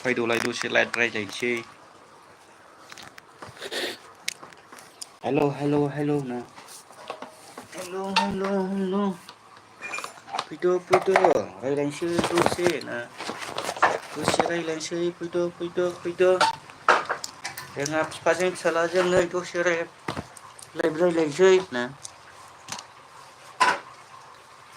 Pwidolai dosay Raijlainwswi. Hello na. Hello. Fैद' Raijlainwswi dosay na. Dसे रायज्लायनोसै फैद'। जोंहा बिफाजों फिसालाजों नै दसे रायज्लायनोसै ना.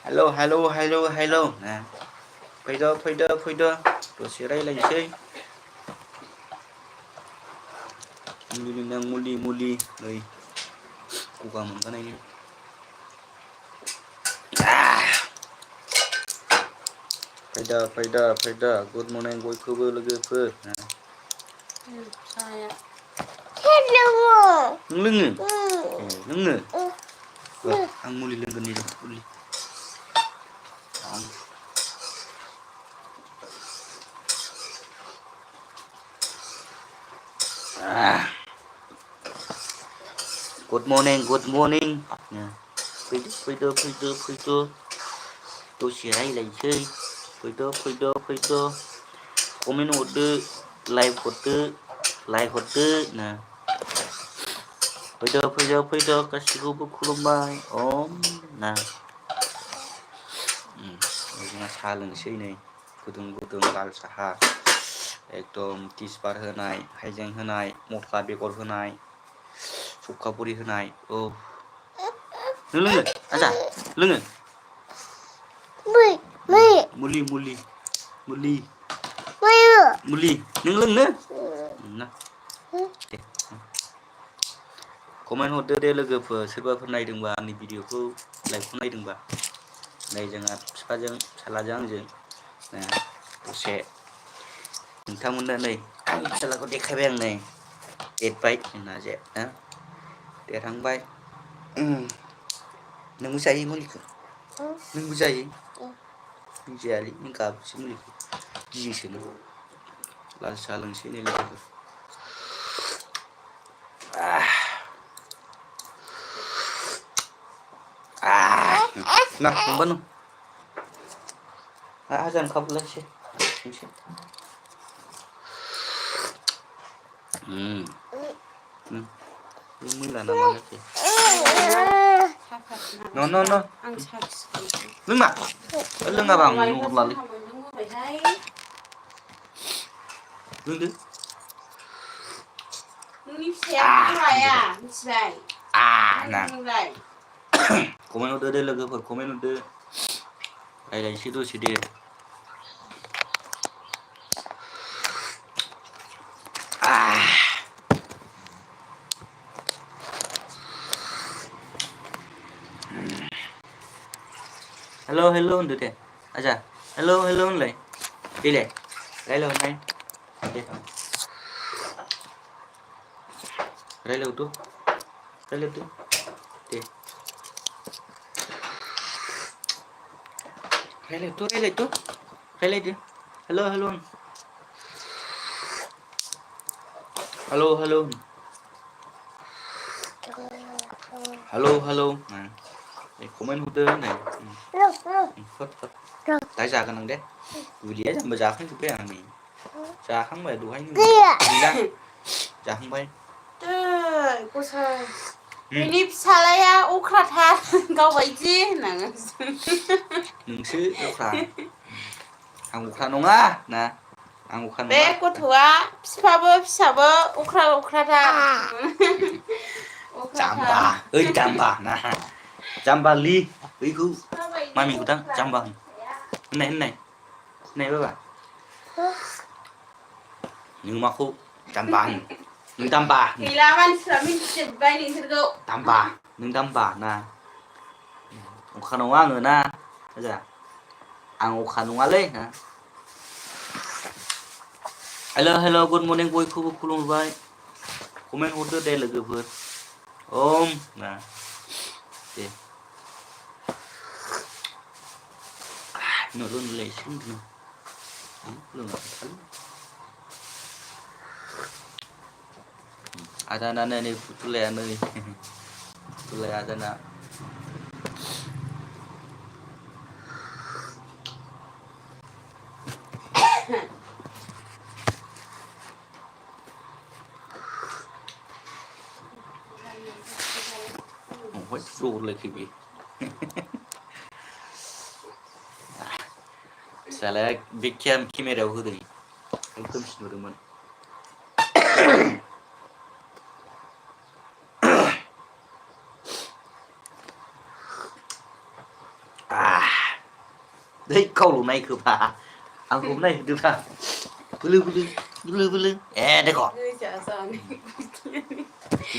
हेल' ना. फैद' दसे रायज्लायनोसै. मुलि नै गगा मोनगानायनि. फैद' गुड मर्निं बयखौबो लोगोफोर. नों लोङो? आं मुलि लोंगोन नै मुलि. Good morning. फैद' दसे रायज्लायनोसै. फैद'। कमेन्ट हरदो, लाइक हरदो ना. फैद' गासिखौबो खुलुमबाय ना. जोंहा साहा लोंसै नै गुदुं लाल साहा. एकदम तेजपात होनाय, हाइजें होनाय, मस्ला बेगर होनाय, सबखा बरि होनाय. नों लोङो? आजा लोङो? मुलि नों लोंनो? दे कमेन्ट हरदो दे लोगोफोर, सोरबाफोर नायदोंबा आंनि भिडिअखौ, लाइभखौ नायदोंबा. नै जोंहा बिफाजों फिसालाजों आंजों दसे नोंथांमोननो नै आंनि फिसालाखौ देखायबाय आं नै देरबाय जोंना जे देरहांबाय. नोंबो जायो मुलिखौ? नोंबो जायो? नों जायालै नों गाबोसो मुलिखौ गियोसो नों. लाल साहा लोंसै नै लोगोफोर. ना हमबा नों आजान खाबलायसै मैला नामा जाखो? न' लोंमा लोङाबा आं नोंनो हरलालै लोंदो नोंनि फिसाया फराया मिथिबाय ना कमेन्ट हरदो दे लोगोफोर, कमेन्ट हरदो रायज्लायनोसै दसे दे. हेल' होनदो दे आजा, हेल' होनलाय देलाय रायज्लायहरनाय दे. रायज्लायहरदो दे. रायज्लायदो हेल' कमेन्ट हरदो होननाय दा जागोन आं दे. बुलिया जाम्बा जाखांजोब्बाय आं नै जाखांबाय दहायनो गैला जाखांबाय. बिनि फिसालाया अख्राथार गावबायदि होननाङो नोंसो अख्रा आं अख्रा नङा ना. आं अख्रा नङा। बे गथ'आ फिफाबो फिसाबो अख्राथार जाम्बा ओइ जाम्बा ना जाम्बालै बैखौ मामिखौ दां जाम्बा होननाय बाबा नों माखौ जाम्बा होनो? नों दाम्बा गैला मानसिफ्रा मिथिजोब्बाय नोंसोरखौ दाम्बा नों दाम्बा ना अखा नङा आङो ना आजा आं अखा नङालै ना. हेल' गुड मर्निं बयखौबो खुलुमबाय. कमेन्ट हरदो दे लोगोफोर ना दे. आदाना नै फुथुलाया नै फुथुलाया आदाना What roll like he be? Salah big camera hoodie. Welcome to the room. Đấy câu lúc này cứ bà ăn hôm nay được ra bự lư đấy còn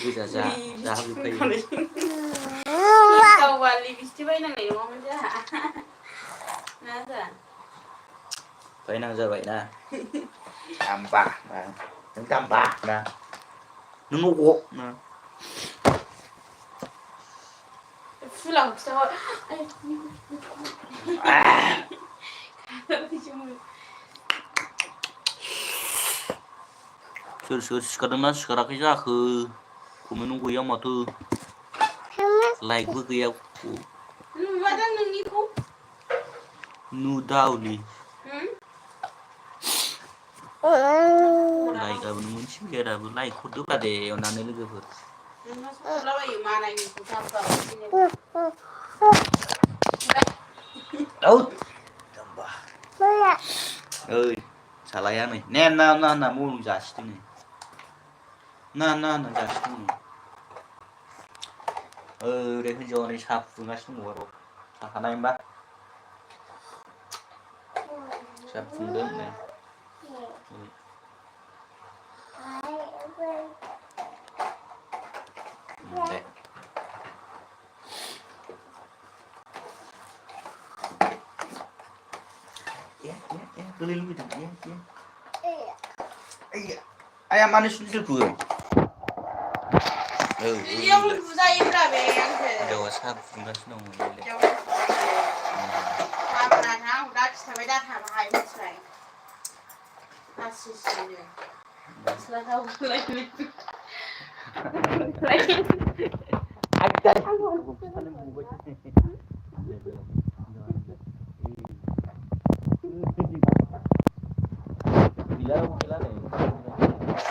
cứ giả ra hơi bay câu và lipstick bay năng này đúng không chứ hả? Nè giờ phải năng giờ vậy nè tam bạc nè những tam bạc nè nó ngộ nè phu lòng sao sekarang aja ke menunggu yang mau tuh like gue ya Madang nungi ku nu daw li like abang mun sih kira abang like kudu kade onane Lwgwpwr Lawa yung mana yung kusapa đâu tambah ơi salah ya nih na mulung jas ini na jas ini để bây giờ này sạp phương ngay xuống ngủ rồi sạp khả năng ba sạp phương đơn này đấy cứ lên lui được ai em ăn đi xuống cười Yung busa yung grabe yang Jawa sab fungas nong ngile. Tama na ha, udah sampai dah tama hai musai. Asis ini. Setelah tahu lagi. Gila nih.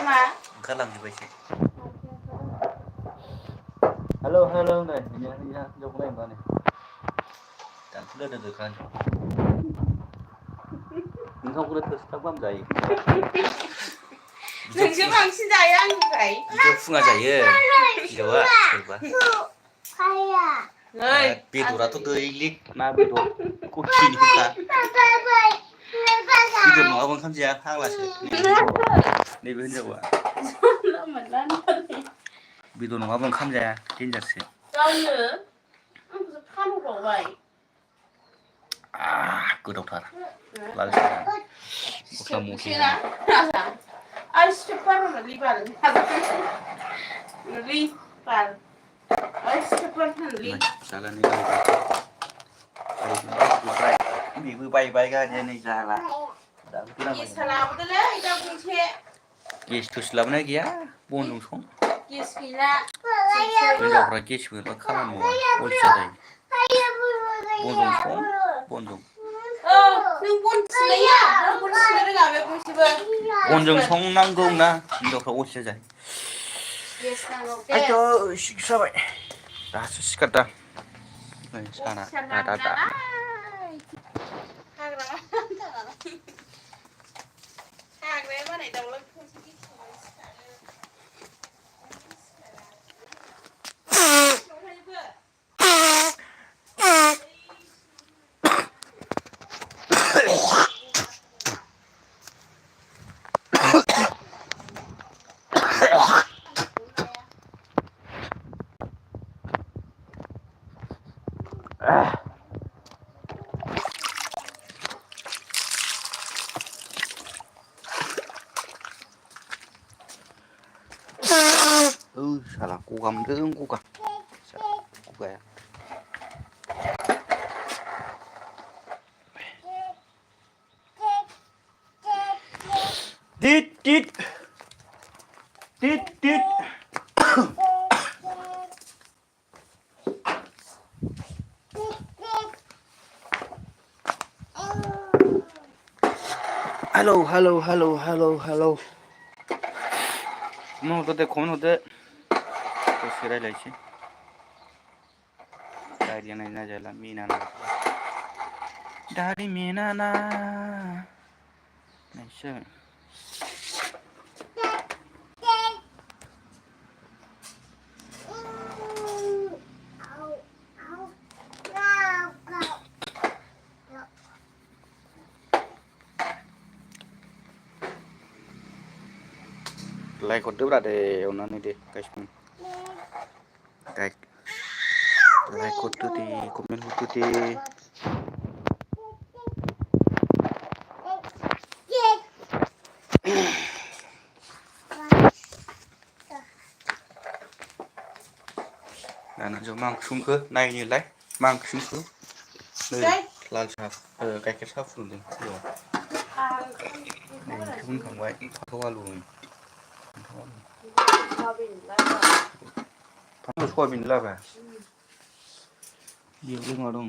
Ma. Kalang di bawah. Halo này, nha, dùng này vào này. Chẳng lên được không? Nhưng không có được tao bấm dậy. Đừng chứ bằng xin dạy ăn vậy. 이거 풍아 자예. 이거와, 이거와. Rồi. 비도라 또 너희 마 비도 꽃이니까. 이거 뭐 한번 감지야 하라서. 네 bên Nó mình lên thôi. 비도 뭐 한번 감지야 괜찮지. Đâu nữa? Không có khăn của vậy. 그 좋다. 맞아. Chưa ai stepper nó đi vào nó đi vào ai stepper nó đi Salah nih. Ini bay kan ini salah. Dah itu cái namanya. salam itu lah itu pun sih Yes, tu selama lagi ya, bonus kong. cái gì là Benda praktis berapa kawan mau, boleh sadai. Bonus kong, bonus. đừng buồn sấy à đừng buồn sấy đấy là về buồn sấy bơ Bonus kong nang gong na, benda kau boleh sadai. yes nang oke Ayo, siksa bay. Dah sekat dah. Sana, dah. hàng đấy mà này đồng lên không chỉ Salah aku kam deng aku kam. Aku kayak. Dit. Halo. Nó tôi để comment nó để tôi sẽ lại chứ. रायज्लायनाय जाला मिनाना दारि मिनाना नायसो like हरदोब्रा दे अननानै दे गासिबो like हरदो दे comment हरदो दे दाना जों मा ओंख्रि संखो नायनोलाय मा ओंख्रि संखो नै लाल साहा गाइखेर साहा फुदुंदों फुङाव नै ओंख्रि मोनखांबाय फान्थाव आलु फान्थाव सयाबिन लाब्रा बेयावलाय मा दं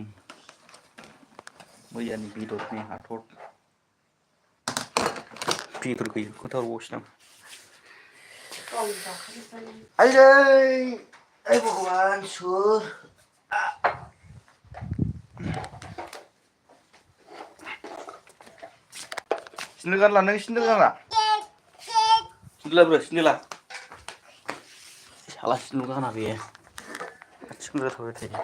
मैयानि बेदरनि हाथर बेदर गैयिखौ खोन्थाहरबावसै आं आइयै ऐ भगवान सोर सिन्देल गानला नों सिन्देल गानला सिन्देला साला सिन्देल गाना बे आथिं थाबाय थायो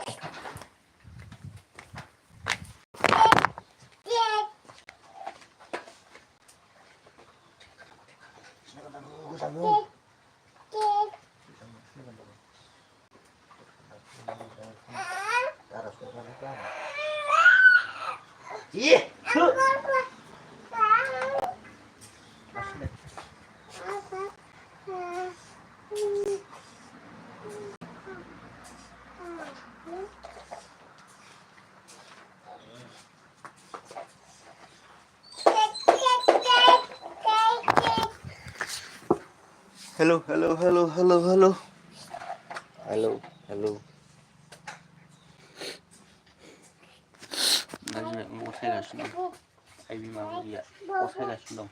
Hello. Najib mau saya gasih dong. Ibi mau dia. Mau saya gasih dong.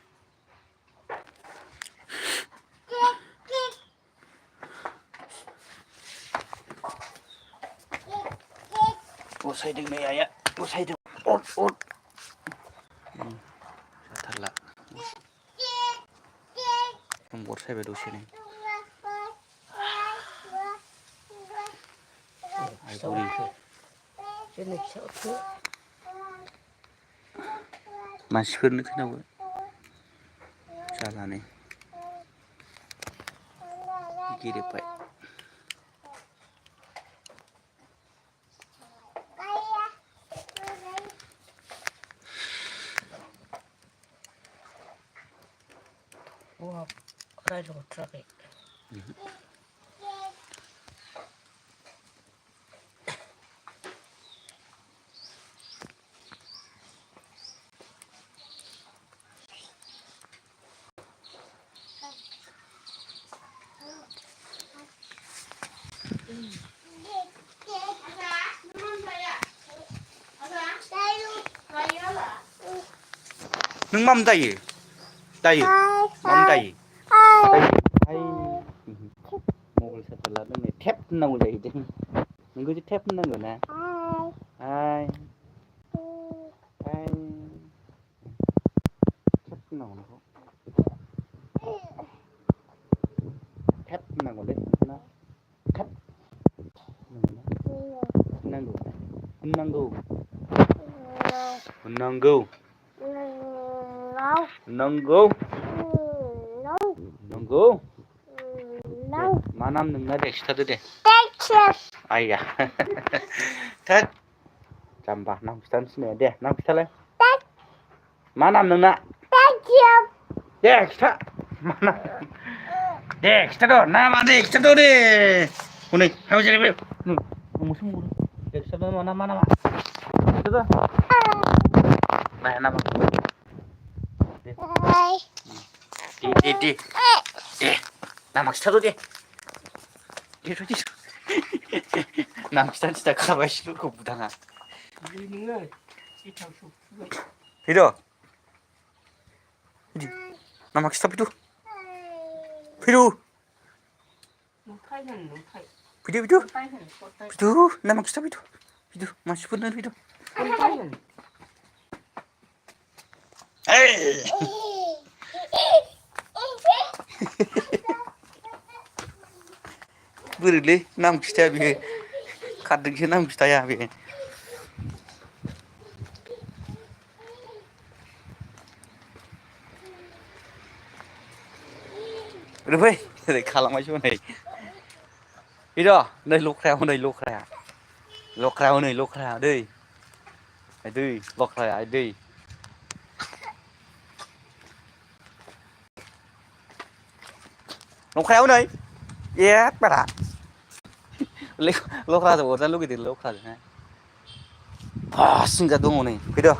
Mau saya deng nih ayah. Mau saya deng. Ot. Satarlah. Membuat saya berdosa nih. Aiburi. मानसिफोरनो खोन्थाहर जालानै गेरेबबाय रायज्लायहरथाराखै नों माम दायो माम दायो मबाइल सार्जार लादों नै टेप होननांगौ जाहैदों नोंखौसो टेप होननांगौ ना हाय टेप होननांगौ नोंखौ टेप होननांगौलै नोंखौना टेप होननांगौ मा नाम नोंना दे खिथादो दे आइया थोद जाम्बा नाम खिथानो थिननाया दे नाम खिथालाय मा नाम नोंना दे खिथा मा नाम दे खिथाद' नामा दे खिथाद' दे हनै हायाव जिरायबाय मोसौ दे खिथाद' मा नामा खिथाद' नाया नामा दे नामा खिथाद' दे नाम खिथानो थिनखाबाय सिलुरखौ बुदाङा फैद' नामा खिथा फैद' नामा खिथा फैद' Fैद' मानसिफोरनो फैद' Con बोरैलै नाम खिथाया बियो खारदोंसो नाम खिथाया बे ओरै फै ओरै खालामबायसो हनै फैद' नै लख्राया हनै लख्राया हनै लख्राया दै लख्राया दै लख्राया हनै ए बारा लख्राजों अरजानो लुगैदों लख्राजोंहाय सिंगआ दङ नै फैद'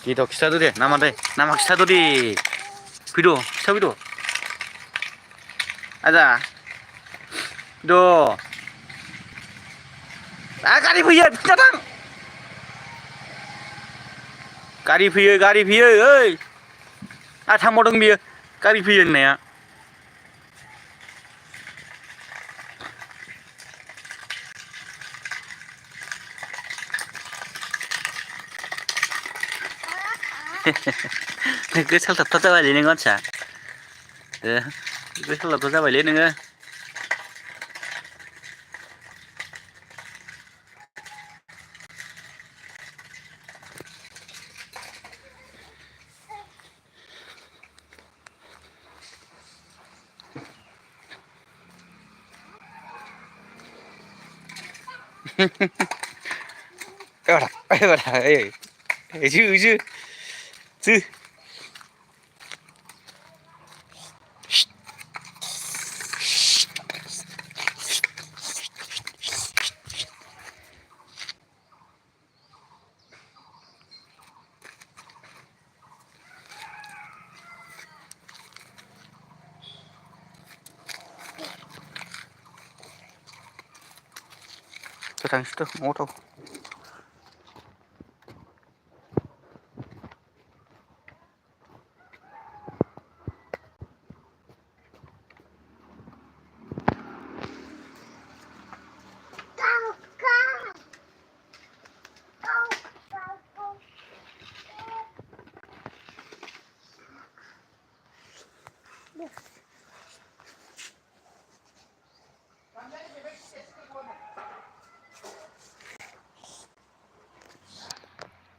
Gitu, kita tuh deh, nama kita tuh di video, kita video. Ada, do, kari punya, datang. Kari punya, hei. Thang modong dia, kari punya nih ya. Cứ sao tập ra vậy ngon chả? Cứ sao tập ra vậy lên nữa. Chứ. Tôi thằng tôi ngó đâu.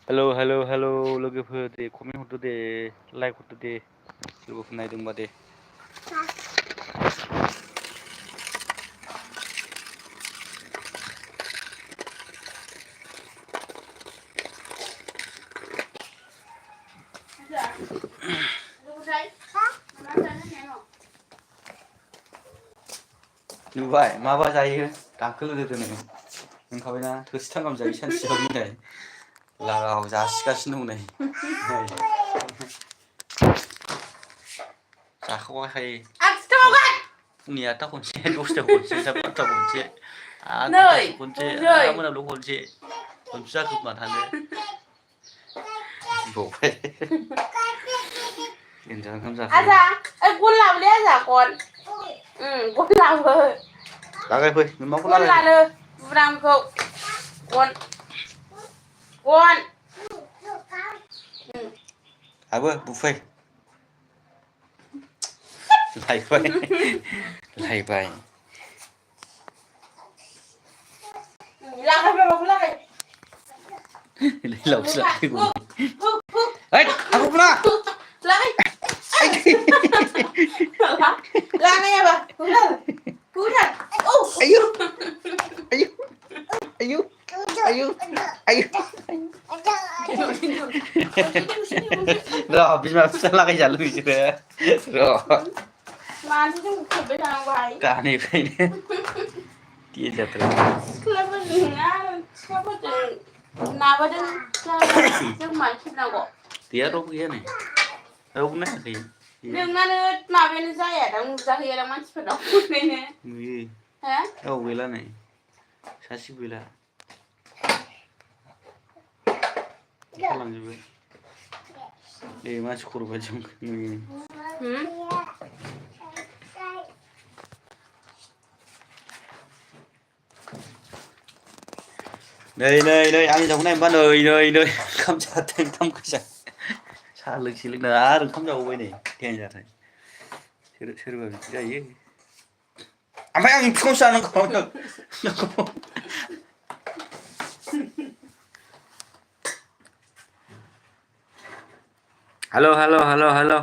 Hello Lwgwpwr deh comment hरदो deh like hरदो deh लोगोफोर नायदोंबा deh नुबाय माबा जायो दाखोलोदो नोङो नोंखाबायना थोरसि थांगाम जायो सानसेयाव नै लागाव जासिगासिनो दं नै जाखांबाय फुंनि 8टा खनसे 10टायाव खनसे 8टायाव खनसे आरो 9टायाव खनसे आरो मोनाबिलियाव खनसे खनबेसे जाखो होनबा थानो बावबाय देनजार ओंखाम जाखायो आजा गन लाबोलै आजा गन गन लाबो लागायफै नोंमाखौ गन लानो बुरांखौ गन आबो बुफै लायबाय लागाय बाबाखौ लागाय लावसो लागायगौ ओइ आंखौ बुला लागाय लागायाबा बुथार आयु र' बिमा फिसा लागायजानो बिसोरो र' मानसि जों खोबबाय थानांगौहाय दानिफ्रायनो देनजारथार सिख्लाफोरजों माबादों जों मानो खेबनांगौ गैया रावबो गैया नै रावबो नायाखै नोंनानो माबायानो जायादां नुजाहैयादां मानसिफोरनाव ओरैनो नुयो हो रावबो गैला नै सासेबो गैला खालामजोब्बाय ए मानसि खर' बायदि नुयो नै नै नै आंनि हिनजावखौ नायनोबा नै नै नै ओंखाम जादों ओंखाम गोजा साहा लोंसे लोंना आरो ओंखाम जाबावबाय नै देनजारथार सोरबा बिदि जायो ओमफ्राय आं बिखौसो जानांगौ हेल' हेल' हेल' हेल'